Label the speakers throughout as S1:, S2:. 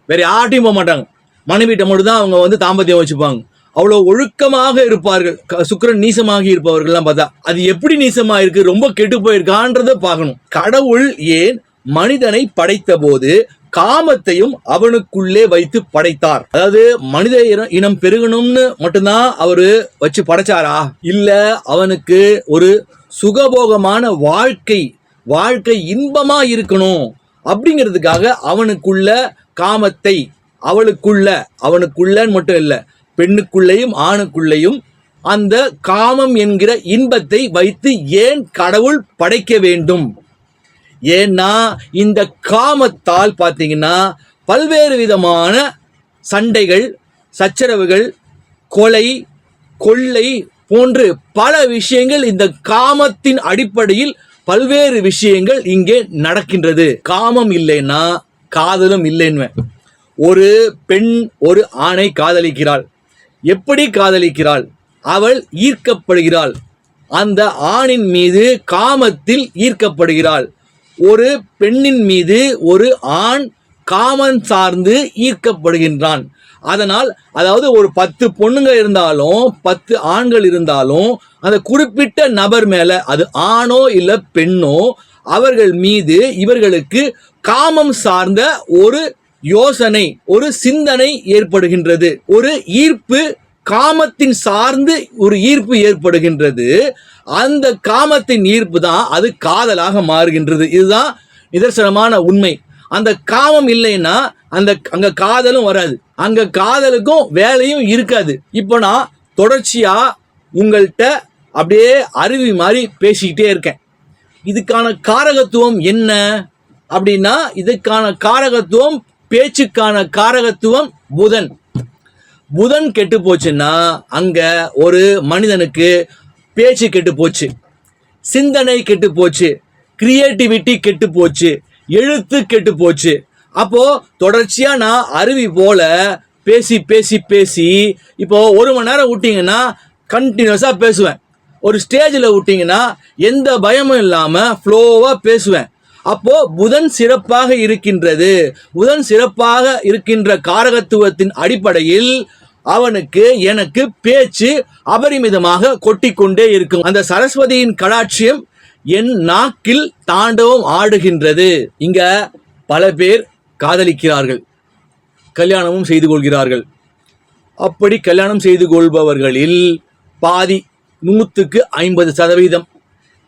S1: வேற யார்ட்டையும் போக மாட்டாங்க. மனைவிட்ட மட்டும் தான் அவங்க வந்து தாம்பத்தியம் வச்சுப்பாங்க. அவ்வளோ ஒழுக்கமாக இருப்பார்கள். சுக்கிரன் நீசமாகி இருப்பவர்கள்லாம் பார்த்தா அது எப்படி நீசமா இருக்கு, ரொம்ப கெட்டு போயிருக்கான்றத பார்க்கணும். கடவுள் ஏன் மனிதனை படைத்த போது காமத்தையும் அவனுக்குள்ளே வைத்து படைத்தார்? அதாவது மனித இனம் பெருகணும்னு மட்டும்தான் அவரு வச்சு படைச்சாரா? இல்ல அவனுக்கு ஒரு சுகபோகமான வாழ்க்கை இன்பமா இருக்கணும் அப்படிங்கிறதுக்காக அவனுக்குள்ள காமத்தை அவனுக்குள்ளன்னு மட்டும் இல்ல, பெண்ணுக்குள்ளேயும் ஆணுக்குள்ளேயும் அந்த காமம் என்கிற இன்பத்தை வைத்து ஏன் கடவுள் படைக்க வேண்டும்? ஏன்னா இந்த காமத்தால் பார்த்தீங்கன்னா பல்வேறு விதமான சண்டைகள், சச்சரவுகள், கொலை, கொள்ளை போன்று பல விஷயங்கள் இந்த காமத்தின் அடிப்படையில் பல்வேறு விஷயங்கள் இங்கே நடக்கின்றது. காமம் இல்லைன்னா காதலும் இல்லைன்னு. ஒரு பெண் ஒரு ஆணை காதலிக்கிறாள். எப்படி காதலிக்கிறாள்? அவள் ஈர்க்கப்படுகிறாள். அந்த ஆணின் மீது காமத்தில் ஈர்க்கப்படுகிறாள். ஒரு பெண்ணின் மீது ஒரு ஆண் காமம் சார்ந்து ஈர்க்கப்படுகின்றான். அதனால் அதாவது ஒரு 10 பொண்ணுங்க இருந்தாலும் 10 ஆண்கள் இருந்தாலும் அந்த குறிப்பிட்ட நபர் மேல, அது ஆணோ இல்ல பெண்ணோ, அவர்கள் மீது இவர்களுக்கு காமம் சார்ந்த ஒரு யோசனை, ஒரு சிந்தனை ஏற்படுகின்றது. ஒரு ஈர்ப்பு, காமத்தின் சார்ந்து ஒரு ஈர்ப்பு ஏற்படுகின்றது. அந்த காமத்தின் ஈர்ப்பு தான் அது காதலாக மாறுகின்றது. இதுதான் நிதர்சனமான உண்மை. அந்த காமம் இல்லைன்னா அங்க காதலும் வராது, அங்க காதலுக்கும் வேலையும் இருக்காது. இப்போ நான் தொடர்ச்சியா உங்கள்கிட்ட அப்படியே அருவி மாதிரி பேசிக்கிட்டே இருக்கேன். இதுக்கான காரகத்துவம் என்ன அப்படின்னா, இதுக்கான காரகத்துவம், பேச்சுக்கான காரகத்துவம் புதன் கெட்டு போச்சுன்னா அங்க ஒரு மனிதனுக்கு பேச்சு கெட்டு போச்சு, சிந்தனை கெட்டு போச்சு, கிரியேட்டிவிட்டி கெட்டு போச்சு, எழுத்து கெட்டு போச்சு. அப்போ தொடர்ச்சியா நான் அருவி போல பேசி பேசி பேசி இப்போ 1 மணி நேரம் விட்டீங்கன்னா கண்டினியூஸா பேசுவேன். ஒரு ஸ்டேஜில் விட்டீங்கன்னா எந்த பயமும் இல்லாம ஃப்ளோவா பேசுவேன். அப்போ புதன் சிறப்பாக இருக்கின்றது. புதன் சிறப்பாக இருக்கின்ற காரகத்துவத்தின் அடிப்படையில் அவனுக்கு எனக்கு பேச்சு அபரிமிதமாக கொட்டிக்கொண்டே இருக்கும். அந்த சரஸ்வதியின் கடாட்சியம் என் நாக்கில் தாண்டவம் ஆடுகின்றது. இங்க பல பேர் காதலிக்கிறார்கள், கல்யாணமும் செய்து கொள்கிறார்கள். அப்படி கல்யாணம் செய்து கொள்பவர்களில் பாதி, 100க்கு 50%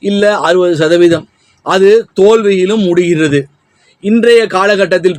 S1: இல்ல 60% அது தோல்வியிலும் முடிகிறது. இன்றைய காலகட்டத்தில்